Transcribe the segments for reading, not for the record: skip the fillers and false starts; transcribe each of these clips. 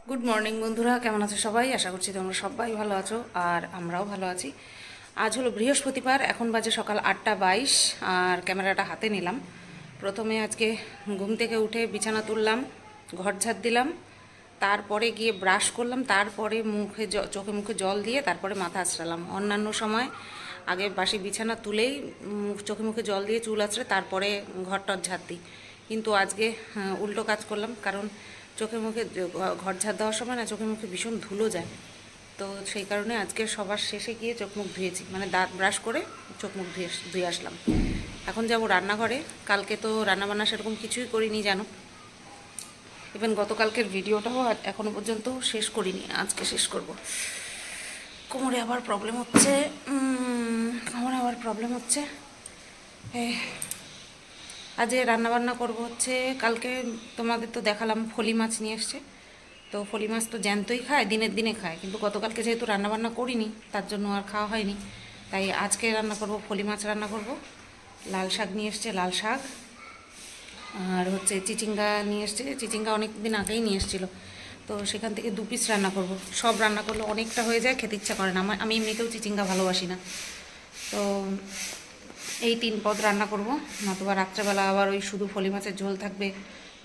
Good morning বন্ধুরা, কেমন আছো সবাই? আশা করছি তোমরা সবাই ভালো আছো আর আমরাও ভালো আছি। আজ হলো বৃহস্পতিবার, এখন বাজে সকাল 8:22 আর ক্যামেরাটা হাতে নিলাম। প্রথমে আজকে ঘুম থেকে উঠে বিছানা তুললাম, ঘর ঝাড় দিলাম, তারপরে গিয়ে ব্রাশ করলাম, তারপরে চোখে মুখে জল দিয়ে তারপরে মাথা আঁচড়ালাম। অন্যান্য সময় আগে বাসি বিছানা তুলেই চোখে মুখে জল দিয়ে চুল আঁচড়ে তারপরে ঘরটর ঝাড় দিই, কিন্তু আজকে উল্টো কাজ করলাম। কারণ চোখে মুখে ঘর ঝাড় দেওয়ার সময় না চোখে মুখে ভীষণ ধুলো যায়, তো সেই কারণে আজকে সবার শেষে গিয়ে চোখ মুখ ধুয়েছি, মানে দাঁত ব্রাশ করে চোখ মুখ ধুয়ে আসলাম। এখন যাব রান্নাঘরে। কালকে তো রান্নাবান্না সেরকম কিছুই করিনি জানো, ইভেন গতকালকের ভিডিওটাও এখনও পর্যন্ত শেষ করিনি, আজকে শেষ করব। কোমরে আবার প্রবলেম হচ্ছে, আজকে রান্নাবান্না করব হচ্ছে, কালকে তোমাদের তো দেখালাম ফলি মাছ নিয়ে এসছে। তো ফলি মাছ তো জ্যান্তই খায়, দিনের দিনে খায়, কিন্তু গতকালকে যেহেতু রান্নাবান্না করিনি তার জন্য আর খাওয়া হয়নি, তাই আজকে রান্না করব, ফলি মাছ রান্না করব। লাল শাক নিয়ে এসছে, লাল শাক, আর হচ্ছে চিচিঙ্গা নিয়ে এসছে। চিচিঙ্গা অনেক দিন আগেই নিয়ে এসেছিলো, তো সেখান থেকে 2 পিস রান্না করব। সব রান্না করলে অনেকটা হয়ে যায়, খেতে ইচ্ছা করে না। আমি এমনিতেও চিচিঙ্গা ভালোবাসি না, তো এই 3 পদ রান্না করব। নতুবা রাত্রেবেলা আবার ওই শুধু ফলি মাছের ঝোল থাকবে,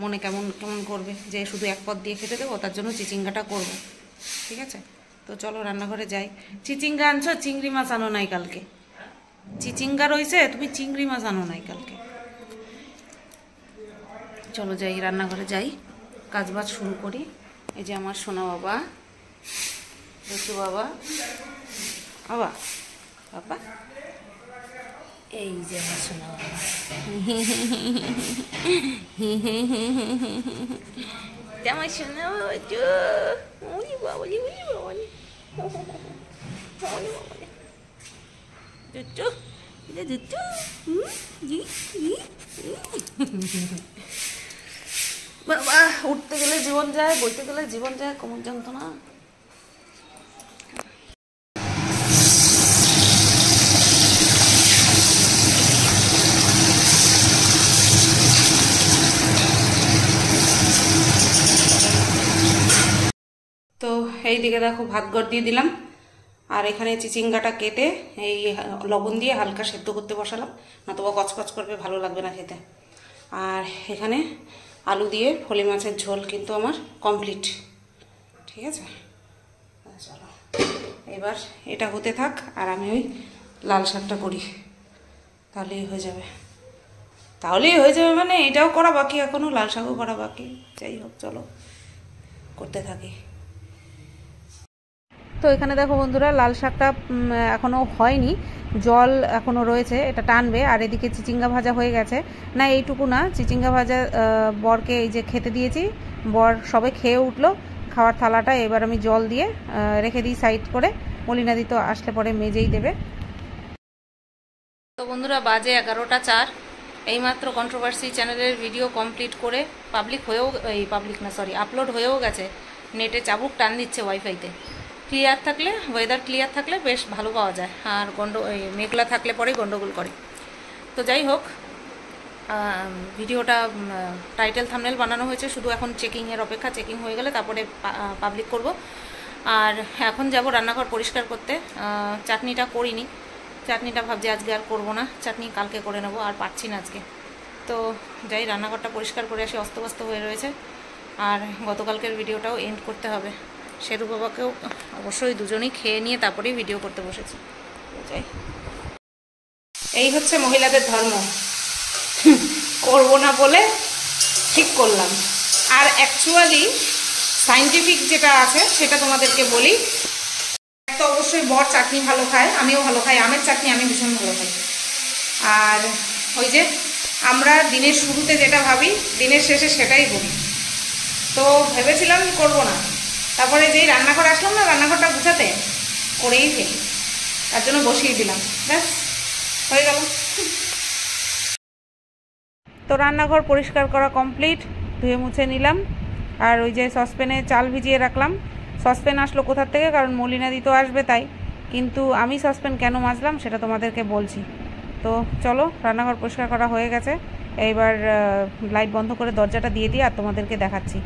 মনে কেমন কেমন করবে যে শুধু 1 পদ দিয়ে খেতে দেবো, তার জন্য চিচিঙ্গাটা করব। ঠিক আছে, তো চলো রান্নাঘরে যাই। চিচিঙ্গা আনছো, চিংড়ি মাছ আনো নাই কালকে? চিচিঙ্গা রয়েছে, তুমি চিংড়ি মাছ আনো নাই কালকে। চলো যাই, রান্নাঘরে যাই, কাজবাজ শুরু করি। এই যে আমার সোনা বাবা, দেখু বাবা, বাবা বাবা, এই যে আমার সোনা বাবা, আমার সোনা বাবা, ওলি বাবালি, ওলি বাবালি, ওলি বাবালি, দুটো দুটো, বাবা উঠতে গেলে জীবন যায়, বলতে গেলে জীবন যায়, কোমর যন্ত্রণা। তো এই দিকে দেখো ভাত গড় দিয়ে দিলাম, আর এখানে চিচিঙ্গাটা কেটে এই লবণ দিয়ে হালকা সেদ্ধ করতে বসালাম, নতুবা কচকচ করবে, ভালো লাগবে না খেতে। আর এখানে আলু দিয়ে ফলি মাছের ঝোল কিন্তু আমার কমপ্লিট। ঠিক আছে, চলো এবার এটা হতে থাক, আর আমি ওই লাল শাকটা করি, তাহলেই হয়ে যাবে। মানে এটাও করা বাকি, এখনও লাল শাকও করা বাকি। যাই হোক, চলো করতে থাকি। তো এখানে দেখো বন্ধুরা, লাল শাকটা এখনও হয়নি, জল এখনও রয়েছে, এটা টানবে। আর এদিকে চিচিঙ্গা ভাজা হয়ে গেছে, না এইটুকু না, চিচিঙ্গা ভাজা বরকে এই যে খেতে দিয়েছি, বর সবে খেয়ে উঠলো খাওয়ার থালাটা। এবার আমি জল দিয়ে রেখে দিই সাইড করে, মলিনাদি তো আসলে পরে মেজেই দেবে। তো বন্ধুরা, বাজে 11টা 4। এইমাত্র কন্ট্রোভার্সি চ্যানেলের ভিডিও কমপ্লিট করে আপলোড হয়েও গেছে। নেটে চাবুক টান দিচ্ছে ওয়াইফাইতে। ক্লিয়ার থাকলে, ওয়েদার ক্লিয়ার থাকলে বেশ ভালো পাওয়া যায়, আর মেঘলা থাকলে পরেই গন্ডগোল করে। তো যাই হোক, ভিডিওটা টাইটেল থাম্বনেল বানানো হয়েছে, শুধু এখন চেকিংয়ের অপেক্ষা। চেকিং হয়ে গেলে তারপরে পাবলিক করব। আর এখন যাব রান্নাঘর পরিষ্কার করতে। চাটনিটা করিনি, চাটনিটা ভাবছি আজকে আর করবো না, চাটনি কালকে করে নেবো, আর পারছি না আজকে। তো যাই, রান্নাঘরটা পরিষ্কার করে আসি, অস্তব্যস্ত হয়ে রয়েছে। আর গতকালকের ভিডিওটাও এন্ড করতে হবে। শেরু বাবাকেও অবশ্যই দুজনেই খেয়ে নিয়ে তারপরেই ভিডিও করতে বসেছি। যাই, এই হচ্ছে মহিলাদের ধর্ম, করবো না বলে ঠিক করলাম। আর অ্যাকচুয়ালি সায়েন্টিফিক যেটা আছে সেটা তোমাদেরকে বলি। তো অবশ্যই বর চাটনি ভালো খায়, আমিও ভালো খাই, আমের চাটনি আমি ভীষণ ভালো খাই। আর ওই যে আমরা দিনের শুরুতে যেটা ভাবি, দিনের শেষে সেটাই বলি। তো ভেবেছিলাম করবো না, তারপরে যেই রান্নাঘর আসলাম না, রান্নাঘরটা গুছাতে, করেই ফেলি, তার জন্য বসিয়ে দিলাম, ব্যাস হয়ে গেল। তো রান্নাঘর পরিষ্কার করা কমপ্লিট, ধুয়ে মুছে নিলাম। আর ওই যে সসপ্যানে চাল ভিজিয়ে রাখলাম। সসপ্যান আসলো কোথার থেকে, কারণ মলিনাদি তো আসবে তাই, কিন্তু আমি সসপ্যান কেন মাজলাম সেটা তোমাদেরকে বলছি। তো চলো, রান্নাঘর পরিষ্কার করা হয়ে গেছে, এইবার লাইট বন্ধ করে দরজাটা দিয়ে দিই আর তোমাদেরকে দেখাচ্ছি।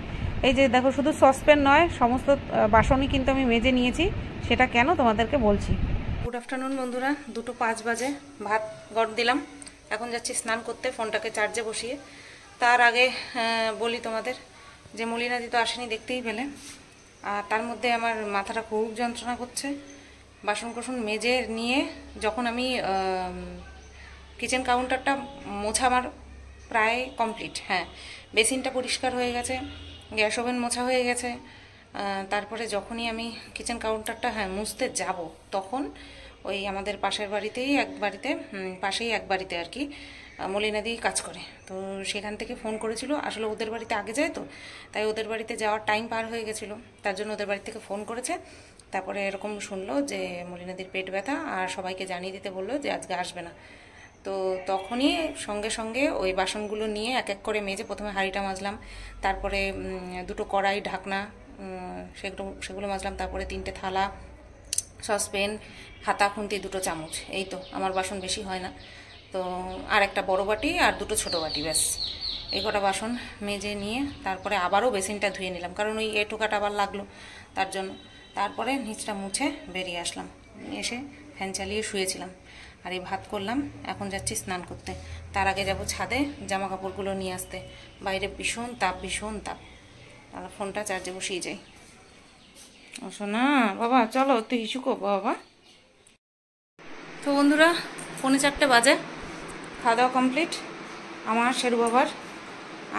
এই যে দেখো, শুধু সসপ্যান নয়, সমস্ত বাসনই কিন্তু আমি মেজে নিয়েছি। সেটা কেন তোমাদেরকে বলছি। গুড আফটারনুন বন্ধুরা, 2:05 বাজে। ভাত গড় দিলাম, এখন যাচ্ছি স্নান করতে, ফোনটাকে চার্জে বসিয়ে। তার আগে বলি তোমাদের যে মলিনাদি তো আসেনি, দেখতেই পেলে। আর তার মধ্যে আমার মাথাটা খুব যন্ত্রণা করছে। বাসন কোসন মেজে নিয়ে যখন আমি কিচেন কাউন্টারটা মোছা আমার প্রায় কমপ্লিট, হ্যাঁ, বেসিনটা পরিষ্কার হয়ে গেছে, গ্যাস ওভেন মোছা হয়ে গেছে। তারপরে যখনই আমি কিচেন কাউন্টারটা মুছতে যাব, তখন ওই আমাদের পাশের বাড়িতেই পাশেই এক বাড়িতে আর কি মলিনাদি কাজ করে। তো সেখান থেকে ফোন করেছিল, আসলে ওদের বাড়িতে আগে যায় তো, তাই ওদের বাড়িতে যাওয়ার টাইম পার হয়ে গেছিলো, তার জন্য ওদের বাড়ি থেকে ফোন করেছে। তারপরে এরকম শুনলো যে মলিনাদির পেট ব্যথা, আর সবাইকে জানিয়ে দিতে বললো যে আজকে আসবে না। তো তখনই সঙ্গে সঙ্গে ওই বাসনগুলো নিয়ে এক এক করে মেজে, প্রথমে হাঁড়িটা মাজলাম, তারপরে 2টো কড়াই ঢাকনা সেগুলো মাজলাম, তারপরে 3টে থালা, সসপ্যান, হাতা খুন্তি, 2টো চামচ। এই তো, আমার বাসন বেশি হয় না। তো আর একটা বড় বাটি আর 2টো ছোটো বাটি, ব্যাস এই কটা বাসন মেজে নিয়ে তারপরে আবারও বেসিনটা ধুয়ে নিলাম, কারণ ওই এঁটোকাটা আবার লাগলো তার জন্য। তারপরে নিচটা মুছে বেরিয়ে আসলাম, এসে ফ্যান চালিয়ে শুয়েছিলাম। আর এই ভাত করলাম, এখন যাচ্ছি স্নান করতে। তার আগে যাব ছাদে জামা কাপড়গুলো নিয়ে আসতে, বাইরে ভীষণ তাপ। তাহলে ফোনটা চার্জে বসিয়ে যাই। আসো না বাবা, চলো তুই হিসুকো বাবা। তো বন্ধুরা, 3:45 বাজে, খাওয়া দাওয়া কমপ্লিট আমার, শেরু বাবার।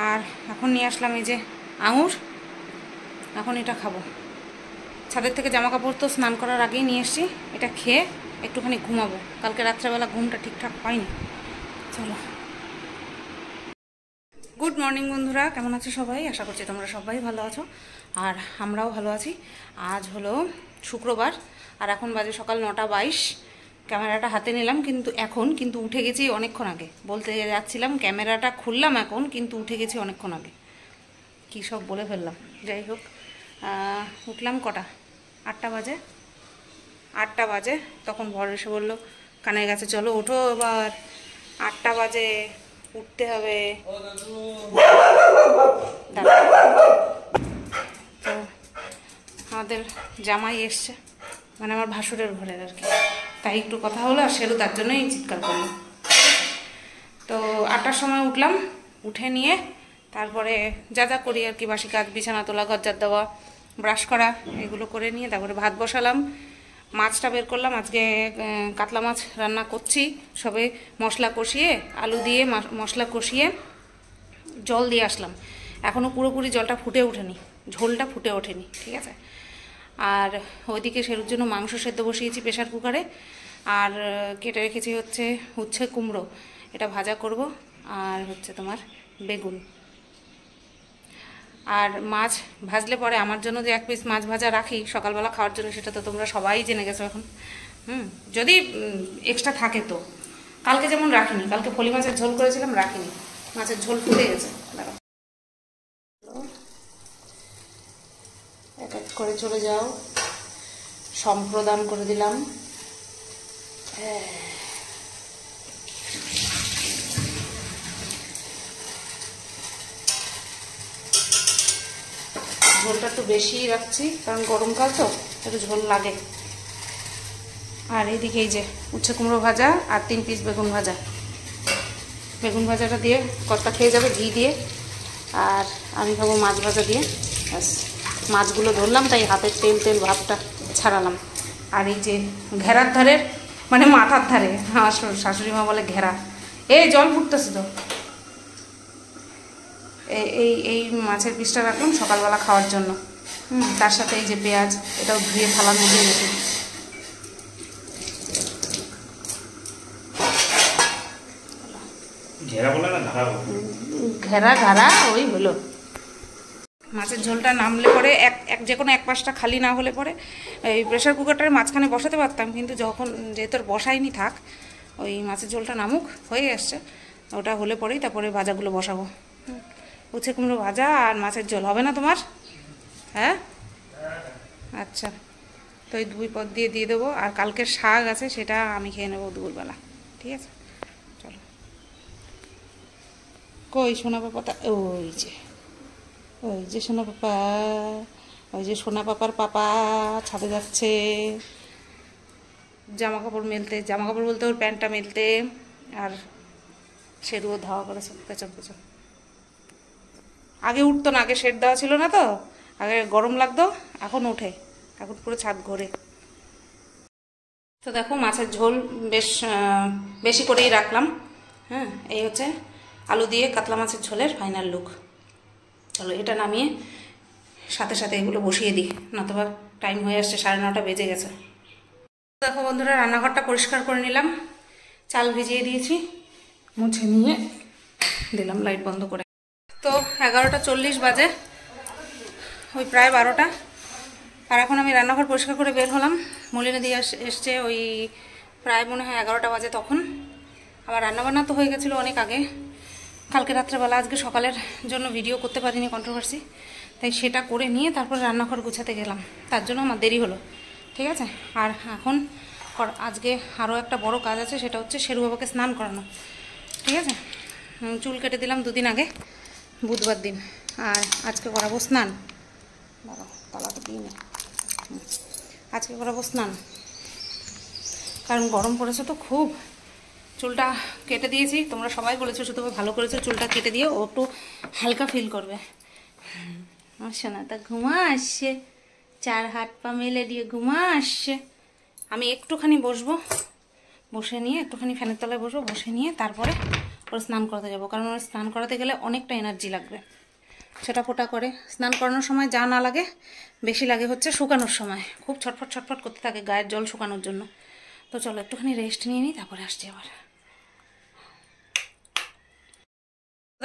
আর এখন নিয়ে আসলাম এই যে আঙুর, এখন এটা খাবো। ছাদের থেকে জামা কাপড় তো স্নান করার আগেই নিয়ে এসেছি, এটা খেয়ে একটুখানি ঘুমাবো। কালকে রাত্রেবেলা ঘুমটা ঠিকঠাক হয়নি। চলো। গুড মর্নিং বন্ধুরা, কেমন আছো সবাই? আশা করছি তোমরা সবাই ভালো আছো, আর আমরাও ভালো আছি। আজ হলো শুক্রবার, আর এখন বাজে সকাল 9:22। ক্যামেরাটা হাতে নিলাম কিন্তু উঠে গেছি অনেকক্ষণ আগে। বলতে যাচ্ছিলাম ক্যামেরাটা খুললাম এখন, কিন্তু উঠে গেছি অনেকক্ষণ আগে। কী সব বলে ফেললাম। যাই হোক, উঠলাম কটা, 8টা বাজে। 8টা বাজে তখন বর এসে বললো কানের কাছে, চলো ওঠো এবার, 8টা বাজে, উঠতে হবে। তো আমাদের জামাই এসছে, মানে আমার ভাসুরের ঘরের আর কি, তাই একটু কথা হলো, আর সেরু তার জন্যই চিৎকার করলো। তো 8টার সময় উঠলাম, উঠে নিয়ে তারপরে যা যা করি আর কি, বাসি কাজ, বিছানা তোলা, ঘর ঝাড় দেওয়া, ব্রাশ করা, এগুলো করে নিয়ে তারপরে ভাত বসালাম। মাছটা বের করলাম, আজকে কাতলা মাছ রান্না করছি। সবে মশলা কষিয়ে, আলু দিয়ে মশলা কষিয়ে জল দিয়ে আসলাম। এখনও পুরোপুরি জলটা ফুটে ওঠেনি, ঝোলটা ফুটে ওঠেনি, ঠিক আছে। আর ওইদিকে সেরুর জন্য মাংস সেদ্ধ বসিয়েছি প্রেশার কুকারে, আর কেটে রেখেছি হচ্ছে উচ্ছে কুমড়ো, এটা ভাজা করব, আর হচ্ছে তোমার বেগুন। আর মাছ ভাজলে পরে আমার জন্য যে 1 পিস মাছ ভাজা রাখি সকালবেলা খাওয়ার জন্য, সেটা তো তোমরা সবাই জেনে গেছো এখন। যদি এক্সট্রা থাকে তো। কালকে যেমন রাখিনি, কালকে ফলি মাছের ঝোল করেছিলাম, রাখিনি, মাছের ঝোল ফুটে গেছে। এক এক করে চলে যাও, সম্প্রদান করে দিলাম। ঝোলটা একটু বেশি রাখছি, কারণ গরমকাল তো একটু ঝোল লাগে। আর এইদিকে এই যে উচ্ছে কুমড়ো ভাজা আর 3 পিস বেগুন ভাজা। বেগুন ভাজাটা দিয়ে কর্তা খেয়ে যাবে ঘি দিয়ে, আর আমি খাবো মাছ ভাজা দিয়ে। ব্যাস, মাছগুলো ধরলাম, তাই হাতের তেল ভাবটা ছাড়ালাম। আর এই যে ঘেরার ধারের, মানে মাথার ধারে, আমার শাশুড়ি মা বলে ঘেরা, এই জল ফুটতেছে তো, এই মাছের পিসটা রাখলাম সকালবেলা খাওয়ার জন্য। তার সাথে এই যে পেঁয়াজ, এটাও ধুয়ে থালার মধ্যে রেখে। ঘেরা ওই হলো। মাছের ঝোলটা নামলে পরে যে কোনো এক পাশটা খালি না হলে পরে এই প্রেশার কুকারটার মাঝখানে বসাতে পারতাম, কিন্তু যেহেতু বসাইনি, থাক, ওই মাছের ঝোলটা নামুক, হয়ে আসছে, ওটা হলে পরেই তারপরে ভাজাগুলো বসাবো। উচ্ছে কুমড়ো ভাজা আর মাছের ঝোল হবে না তোমার? হ্যাঁ, আচ্ছা, তো এই 2 পদ দিয়ে দেবো। আর কালকের শাক আছে, সেটা আমি খেয়ে নেবো দুপুরবেলা, ঠিক আছে। চলো, কই সোনা পাতা, ওই যে ওই যে সোনা পাপা, ওই যে সোনা পাপার পাপা ছাদে যাচ্ছে জামা কাপড় মেলতে, জামা কাপড় বলতে ওর প্যান্টটা মেলতে। আর শেরুও ধাওয়া করেছে পেছন পেছন। আগে উঠতো না, আগে শেড দেওয়া ছিল না তো, আগে গরম লাগতো, এখন ওঠে, এখন পুরো ছাদ ঘোরে। তো দেখো মাছের ঝোল বেশ বেশি করেই রাখলাম। হ্যাঁ, এই হচ্ছে আলু দিয়ে কাতলা মাছের ঝোলের ফাইনাল লুক। চলো এটা নামিয়ে সাথে সাথে এগুলো বসিয়ে দিই, নতুবা টাইম হয়ে আসছে, 9:30 বেজে গেছে। দেখো বন্ধুরা, রান্নাঘরটা পরিষ্কার করে নিলাম, চাল ভিজিয়ে দিয়েছি, মুছে নিয়ে দিলাম লাইট বন্ধ করে। তো 11:40 বাজে, ওই প্রায় 12টা। আর এখন আমি রান্নাঘর পরিষ্কার করে বের হলাম। মলিনা দিয়ে এসছে ওই প্রায় মনে হয় 11টা বাজে তখন। আবার রান্নাবান্না তো হয়ে গেছিলো অনেক আগে, কালকে রাত্রেবেলা। আজকে সকালের জন্য ভিডিও করতে পারিনি, কন্ট্রোভার্সি, তাই সেটা করে নিয়ে তারপর রান্নাঘর গুছাতে গেলাম, তার জন্য আমার দেরি হলো। ঠিক আছে, আর এখন আজকে আরও একটা বড় কাজ আছে, সেটা হচ্ছে শেরু বাবাকে স্নান করানো। ঠিক আছে, চুল কেটে দিলাম 2 দিন আগে, বুধবার দিন, আর আজকে করাবো স্নান। বাবা তালাটা দিই না, আজকে করাবো স্নান, কারণ গরম পড়েছে তো খুব। চুলটা কেটে দিয়েছি, তোমরা সবাই বলেছো, শুধু ভালো করেছো, চুলটা কেটে দিয়ে ও একটু হালকা ফিল করবে। আসছে না, তা ঘুমা আসছে, 4 হাত পা মেলে দিয়ে ঘুমা আসছে। আমি একটুখানি বসবো, বসে নিয়ে একটুখানি ফ্যানের তলায় বসবো, বসে নিয়ে তারপরে ওর স্নান করাতে যাবো, কারণ ওর স্নান করাতে গেলে অনেকটা এনার্জি লাগবে। সেটা ফোটা করে স্নান করানোর সময় যা না লাগে, বেশি লাগে হচ্ছে শুকানোর সময়, খুব ছটফট ছটফট করতে থাকে গায়ের জল শুকানোর জন্য। তো চলো একটুখানি রেস্ট নিয়ে নিই, তারপরে আসছি আবার।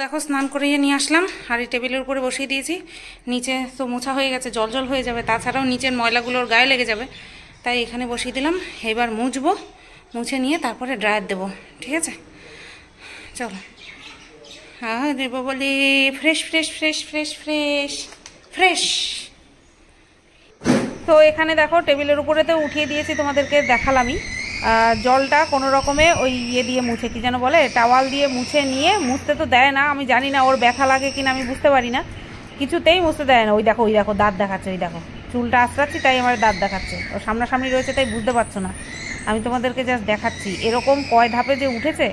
দেখো স্নান করিয়ে নিয়ে আসলাম, আর এই টেবিলের উপরে বসিয়ে দিয়েছি। নিচে তো মোছা হয়ে গেছে, জল জল হয়ে যাবে, তাছাড়াও নিচের ময়লাগুলোর গায়ে লেগে যাবে, তাই এখানে বসিয়ে দিলাম। এবার মুছবো, মুছে নিয়ে তারপরে ড্রায়ার দেবো। ঠিক আছে, চলো। হ্যাঁ দেবো বলি, fresh fresh fresh fresh fresh fresh. তো এখানে দেখো টেবিলের উপরে তো উঠিয়ে দিয়েছি, তোমাদেরকে দেখালামই। জলটা কোনো রকমে ওই ইয়ে দিয়ে মুছে, কি যেন বলে, টাওয়াল দিয়ে মুছে নিয়ে, মুছতে তো দেয় না, আমি জানি না ওর ব্যথা লাগে কিনা, আমি বুঝতে পারি না, কিছুতেই মুছতে দেয় না। ওই দেখো, ওই দেখো দাঁত দেখাচ্ছে, ওই দেখো চুলটা আঁচড়াচ্ছি তাই আমার দাঁত দেখাচ্ছে, ও সামনাসামনি রয়েছে তাই বুঝতে পারছো না, আমি তোমাদেরকে জাস্ট দেখাচ্ছি। এরকম কয় ধাপে যে উঠেছে,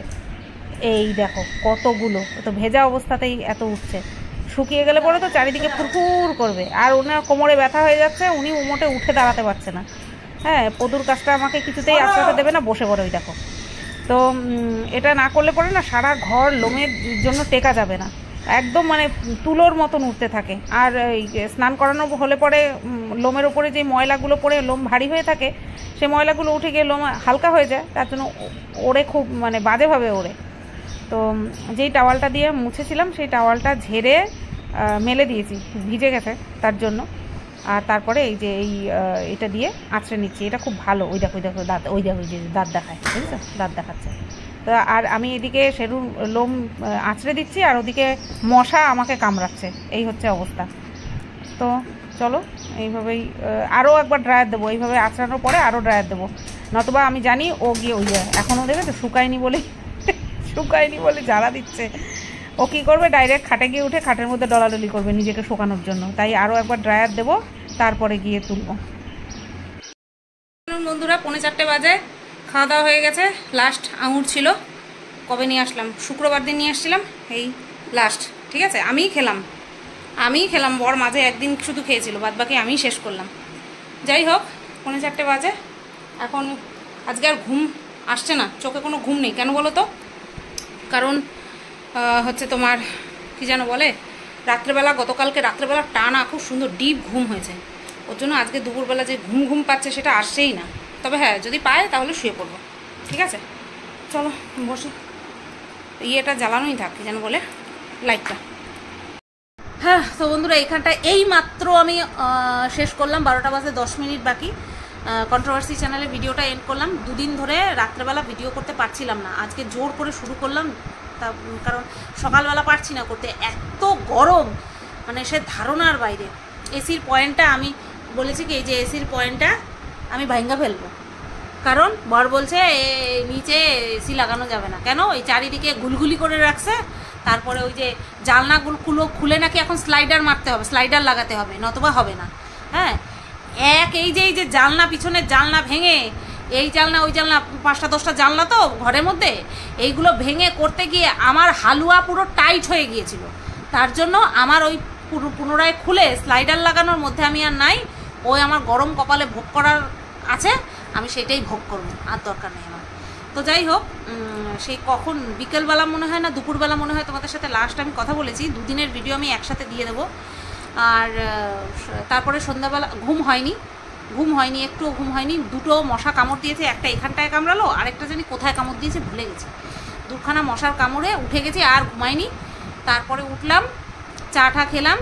এই দেখো কতগুলো, তো ভেজা অবস্থাতেই এত উঠছে, শুকিয়ে গেলে পরে তো চারিদিকে ফুরফুর করবে। আর ওনার কোমরে ব্যথা হয়ে যাচ্ছে, উনি উমোটে উঠে দাঁড়াতে পারছে না। হ্যাঁ, পদুর কাজটা আমাকে কিছুতেই আশ্রয় দেবে না, বসে পড়ে ওই দেখো। তো এটা না করলে পরে না সারা ঘর লোমের জন্য টেকা যাবে না, একদম মানে তুলোর মতন উঠতে থাকে। আর এই স্নান করানো হলে পরে লোমের ওপরে যে ময়লাগুলো পড়ে লোম ভারী হয়ে থাকে, সেই ময়লাগুলো উঠে গিয়ে লোম হালকা হয়ে যায়, তার জন্য ওড়ে খুব মানে বাজেভাবে ওড়ে। তো যেই টাওয়ালটা দিয়ে মুছেছিলাম, সেই টাওয়ালটা ঝেড়ে মেলে দিয়েছি, ভিজে গেছে তার জন্য। আর তারপরে এই যে এটা দিয়ে আঁচড়ে নিচ্ছি, এটা খুব ভালো। ওই দেখো, ওই দেখো দাঁত, ওই দেখো যে দাঁত দেখায়, বুঝেছো, দাঁত দেখাচ্ছে। তো আর আমি এদিকে সেরুর লোম আঁচড়ে দিচ্ছি, আর ওদিকে মশা আমাকে কামড়াচ্ছে, এই হচ্ছে অবস্থা। তো চলো এইভাবেই আরও একবার ড্রায়ার দেবো, এইভাবে আঁচড়ানোর পরে আরও ড্রায়ার দেবো, নতুবা আমি জানি ও গিয়ে ওই এখনও দেবে তো শুকায়নি বলে জ্বালা দিচ্ছে। ও কী করবে, ডাইরেক্ট খাটে গিয়ে উঠে খাটের মধ্যে ডলাডলি করবে নিজেকে শোকানোর জন্য, তাই আরও একবার ড্রায়ার দেবো, তারপরে গিয়ে তুলব। বন্ধুরা 3:45 বাজে, খাওয়া দাওয়া হয়ে গেছে। লাস্ট আঙুর ছিল, কবে নিয়ে আসলাম, শুক্রবার দিন নিয়ে আসছিলাম, এই লাস্ট। ঠিক আছে, আমিই খেলাম, বর মাঝে একদিন শুধু খেয়েছিল, বাদ বাকি আমিই শেষ করলাম। যাই হোক 3:45 বাজে, এখন আজকে আর ঘুম আসছে না, চোখে কোনো ঘুম নেই। কেন বলো তো, কারণ হচ্ছে তোমার কি যেন বলে, রাত্রেবেলা, গতকালকে রাত্রেবেলা টানা খুব সুন্দর ডিপ ঘুম হয়েছে, ওর জন্য আজকে দুপুরবেলা যে ঘুম পাচ্ছে সেটা আসছেই না। তবে হ্যাঁ, যদি পায় তাহলে শুয়ে পড়বো। ঠিক আছে, চলো বসি, ইয়েটা জ্বালানোই থাক, কি যেন বলে, লাইটটা। হ্যাঁ, তো বন্ধুরা এইখানটা এই মাত্র আমি শেষ করলাম, 12টা বাজে 10 মিনিট বাকি। কন্ট্রোভার্সি চ্যানেলে ভিডিওটা এন্ড করলাম। 2 দিন ধরে রাত্রেবেলা ভিডিও করতে পারছিলাম না, আজকে জোর করে শুরু করলাম, তা কারণ সকালবেলা পারছি না করতে, এত গরম, মানে সে ধারণার বাইরে। এসির পয়েন্টটা আমি বলেছি কি, যে এসির পয়েন্টটা আমি ভাঙ্গা ফেলবো, কারণ বর বলছে নিচে এসি লাগানো যাবে না। কেন, এই চারিদিকে গুলগুলি করে রাখছে, তারপরে ওই যে জানলাগুলো খুলে নাকি এখন স্লাইডার মারতে হবে, স্লাইডার লাগাতে হবে, নতুবা হবে না। হ্যাঁ, এই যে জানলা, পিছনের জানলা ভেঙে এই জানলা ওই জানলা, 5টা 10টা জানলা তো ঘরের মধ্যে, এইগুলো ভেঙে করতে গিয়ে আমার হালুয়া পুরো টাইট হয়ে গিয়েছিল। তার জন্য আমার ওই পুনরায় খুলে স্লাইডার লাগানোর মধ্যে আমি আর নাই। ওই আমার গরম কপালে ভোগ করার আছে, আমি সেটাই ভোগ করবো, আর দরকার নেই আমার। তো যাই হোক, সেই কখন বিকেলবেলা মনে হয় না দুপুরবেলা মনে হয় তোমাদের সাথে লাস্ট আমি কথা বলেছি। 2 দিনের ভিডিও আমি একসাথে দিয়ে দেবো। আর তারপরে সন্ধ্যাবেলা ঘুম হয়নি, একটুও ঘুম হয়নি। 2টো মশা কামড় দিয়েছে, একটা এখানটায় কামড়ালো, আরেকটা জানি কোথায় কামড় দিয়েছে ভুলে গেছি। 2খানা মশার কামড়ে উঠে গেছি, আর ঘুমাইনি। তারপরে উঠলাম, চা টা খেলাম,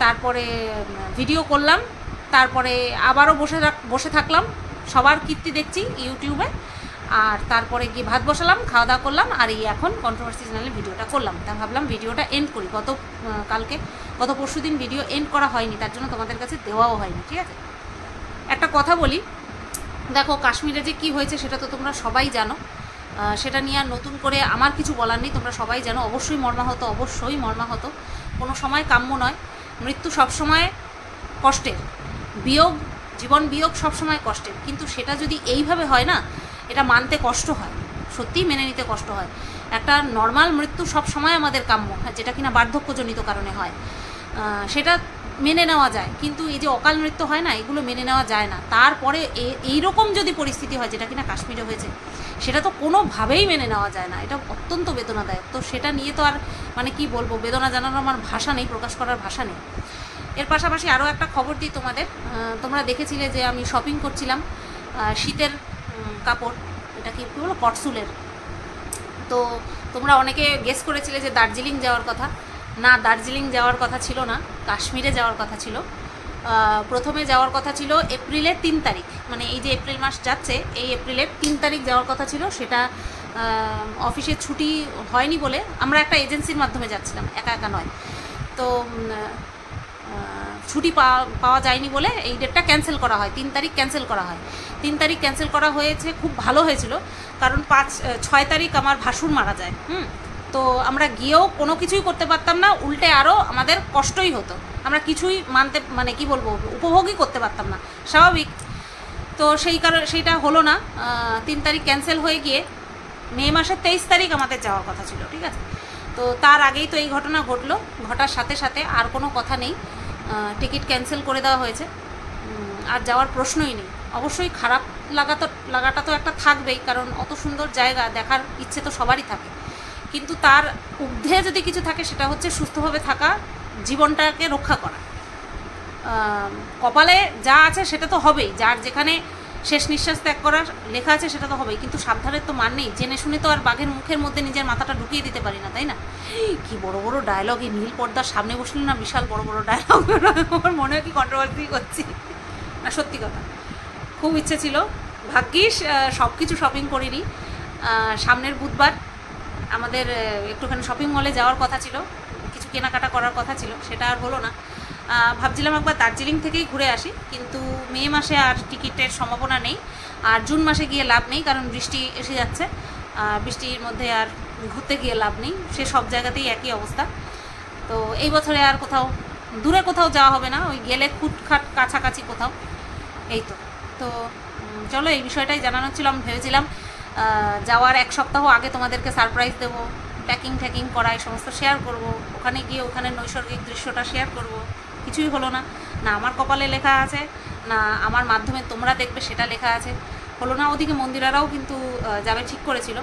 তারপরে ভিডিও করলাম, তারপরে আবারও বসে থাকলাম, সবার কীর্তি দেখছি ইউটিউবে। আর তারপরে গিয়ে ভাত বসালাম, খাওয়া দাওয়া করলাম, আর এই এখন কন্ট্রোভার্সি চ্যানেলে ভিডিওটা করলাম। তা ভাবলাম ভিডিওটা এন্ড করি। গত পরশু দিন ভিডিও এন্ড করা হয়নি, তার জন্য তোমাদের কাছে দেওয়াও হয়নি। ঠিক আছে, একটা কথা বলি, দেখো কাশ্মীরে যে কী হয়েছে সেটা তো তোমরা সবাই জানো। সেটা নিয়ে আর নতুন করে আমার কিছু বলার নেই, তোমরা সবাই জানো। অবশ্যই মর্মাহত, কোনো সময় কাম্য নয়। মৃত্যু সবসময় কষ্টের, জীবন বিয়োগ সবসময় কষ্টের। কিন্তু সেটা যদি এইভাবে হয় না, এটা মানতে কষ্ট হয়, সত্যিই মেনে নিতে কষ্ট হয়। একটা নর্মাল মৃত্যু সব সময় আমাদের কাম্য, যেটা কিনা বার্ধক্যজনিত কারণে হয়, সেটা মেনে নেওয়া যায়। কিন্তু এই যে অকাল মৃত্যু হয় না, এগুলো মেনে নেওয়া যায় না। তারপরে এইরকম যদি পরিস্থিতি হয়, যেটা কিনা কাশ্মীরে হয়েছে, সেটা তো কোনোভাবেই মেনে নেওয়া যায় না। এটা অত্যন্ত বেদনাদায়ক। তো সেটা নিয়ে তো আর মানে কি বলবো, বেদনা জানানোর আমার ভাষা নেই, প্রকাশ করার ভাষা নেই। এর পাশাপাশি আরও একটা খবর দিই তোমাদের। তোমরা দেখেছিলে যে আমি শপিং করছিলাম শীতের কাপড়, এটা কি বলো, কটসুলের। তো তোমরা অনেকে গেস করেছিলে যে দার্জিলিং যাওয়ার কথা। না, দার্জিলিং যাওয়ার কথা ছিল না, কাশ্মীরে যাওয়ার কথা ছিল। প্রথমে যাওয়ার কথা ছিল এপ্রিলের 3 তারিখ, মানে এই যে এপ্রিল মাস যাচ্ছে, এই এপ্রিলের 3 তারিখ যাওয়ার কথা ছিল। সেটা অফিসের ছুটি হয়নি বলে আমরা একটা এজেন্সির মাধ্যমে যাচ্ছিলাম, একা নয়। তো ছুটি পাওয়া যায়নি বলে এই ডেটটা ক্যান্সেল করা হয়, 3 তারিখ ক্যান্সেল করা হয়। 3 তারিখ ক্যান্সেল করা হয়েছে, খুব ভালো হয়েছিল, কারণ 6 তারিখ আমার ভাসুর মারা যায়। তো আমরা গিয়েও কোনো কিছুই করতে পারতাম না, উল্টে আরও আমাদের কষ্টই হতো। আমরা কিছুই মানে কি বলবো, উপভোগই করতে পারতাম না, স্বাভাবিক। তো সেইটা হলো না। 3 তারিখ ক্যান্সেল হয়ে গিয়ে মে মাসের 23 তারিখ আমাদের যাওয়ার কথা ছিল। ঠিক আছে, তো তার আগেই তো এই ঘটনা ঘটলো। ঘটার সাথে সাথে আর কোনো কথা নেই, টিকিট ক্যান্সেল করে দেওয়া হয়েছে, আর যাওয়ার প্রশ্নই নেই। অবশ্যই খারাপ লাগাটা তো একটা থাকবেই, কারণ অত সুন্দর জায়গা দেখার ইচ্ছে তো সবারই থাকে। কিন্তু তার ঊর্ধ্বে যদি কিছু থাকে, সেটা হচ্ছে সুস্থভাবে থাকা, জীবনটাকে রক্ষা করা। কপালে যা আছে সেটা তো হবেই, যার যেখানে শেষ নিঃশ্বাস ত্যাগ করার লেখা আছে সেটা তো হবেই, কিন্তু সাবধানের তো মান নেই। জেনে শুনে তো আর বাঘের মুখের মধ্যে নিজের মাথাটা ঢুকিয়ে দিতে পারি না, তাই না? কি বড় বড় ডায়লগ, এই নীল পর্দার সামনে বসলে না বিশাল বড় বড় ডায়লগ, আমার মনে হয় কি কন্ট্রোভার্সি করছি না। সত্যি কথা, খুব ইচ্ছে ছিল, ভাগ্যিস সব কিছু শপিং করিনি। সামনের বুধবার আমাদের একটুখানি শপিং মলে যাওয়ার কথা ছিল, কিছু কেনাকাটা করার কথা ছিল, সেটা আর হলো না। ভাবছিলাম একবার দার্জিলিং থেকেই ঘুরে আসি, কিন্তু মে মাসে আর টিকিটের সম্ভাবনা নেই, আর জুন মাসে গিয়ে লাভ নেই, কারণ বৃষ্টি এসে যাচ্ছে। বৃষ্টির মধ্যে আর ঘুরতে গিয়ে লাভ নেই, সে সব জায়গাতেই একই অবস্থা। তো এই বছরে আর দূরে কোথাও যাওয়া হবে না, ওই গেলে খুটখাট কাছাকাছি কোথাও, এই তো চলো এই বিষয়টাই জানানোর ছিল। আমি ভেবেছিলাম যাওয়ার 1 সপ্তাহ আগে তোমাদেরকে সারপ্রাইজ দেবো, প্যাকিং করা এই সমস্ত শেয়ার করব, ওখানে গিয়ে ওখানে নৈসর্গিক দৃশ্যটা শেয়ার করব। কিছুই হলো না, না আমার কপালে লেখা আছে, না আমার মাধ্যমে তোমরা দেখবে সেটা লেখা আছে, হলো না। ওদিকে মন্দিরারাও কিন্তু যাবে ঠিক করেছিল।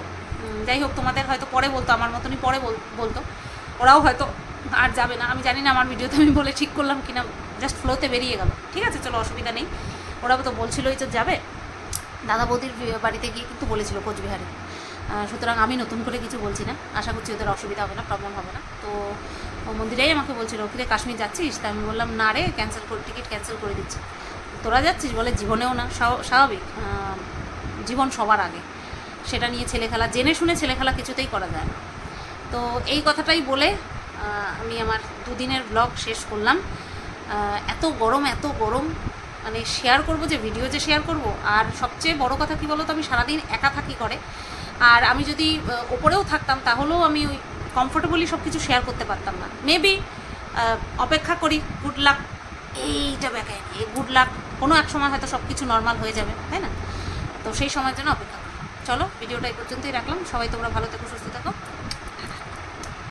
যাই হোক, তোমাদের হয়তো পরে বলতো, আমার মতনই পরে বলতো, ওরাও হয়তো আর যাবে না। আমি জানি না আমার ভিডিওতে আমি বলে ঠিক করলাম কিনা, জাস্ট ফ্লোতে বেরিয়ে গেল। ঠিক আছে, চলো অসুবিধা নেই। ওরাও তো বলছিলই তো যাবে, দাদা বৌদির বাড়িতে গিয়ে কিন্তু বলেছিল কোচবিহারে। সুতরাং আমি নতুন করে কিছু বলছি না, আশা করছি ওদের অসুবিধা হবে না, প্রবলেম হবে না। তো মন্দিরেই আমাকে বলছিল, ওখানে কাশ্মীর যাচ্ছিস? তা আমি বললাম না রে, টিকিট ক্যান্সেল করে দিচ্ছি। তোরা যাচ্ছিস? বলে জীবনেও না, স্বাভাবিক, জীবন সবার আগে, সেটা নিয়ে ছেলে খেলা, জেনে শুনে ছেলে খেলা কিছুতেই করা যায় না। তো এই কথাটাই বলে আমি আমার 2 দিনের ব্লগ শেষ করলাম। এত গরম, মানে শেয়ার করব যে ভিডিও যে শেয়ার করব, আর সবচেয়ে বড় কথা কি বলো তো, আমি সারাদিন একা থাকি করে। আর আমি যদি ওপরেও থাকতাম, তাহলেও আমি ওই কমফোর্টেবলি সব কিছু শেয়ার করতে পারতাম না। মেবি অপেক্ষা করি, গুড লাক, এইটা ব্যাখ্যায় এই গুড লাক, কোনো এক সময় হয়তো সব কিছু নর্মাল হয়ে যাবে, তাই না? তো সেই সময়ের জন্য অপেক্ষা করি। চলো ভিডিওটা এই পর্যন্তই রাখলাম। সবাই তোমরা ভালো থেকো, সুস্থ